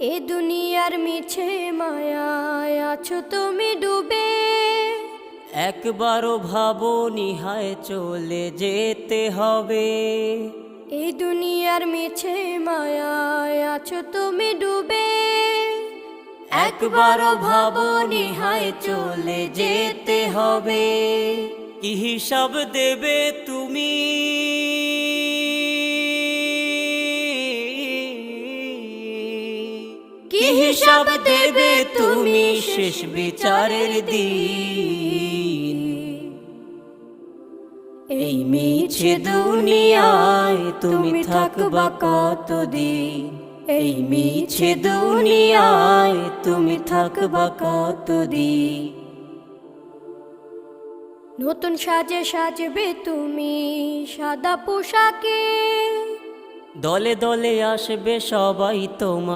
এ দুনিয়ার মিছে মায়ায় আছো তুমি ডুবে, একবারও ভাবোনি হায় চলে যেতে হবে। এই দুনিয়ার মিছে মায়ায় আছো তুমি ডুবে, একবারও ভাবোনি হায় চলে যেতে হবে। কি হিসাব দেবে তুমি, কি হিসাব দেবে তুমি শেষ বিচারের দিন। এই মিছে দুনিয়ায় তুমি থাকবা কতদিন, এই মিছে দুনিয়ায় তুমি থাকবা কতদিন। নতুন সাজে সাজবে তুমি সাদা পোশাকে, দলে দলে আসবে সবাই তোমার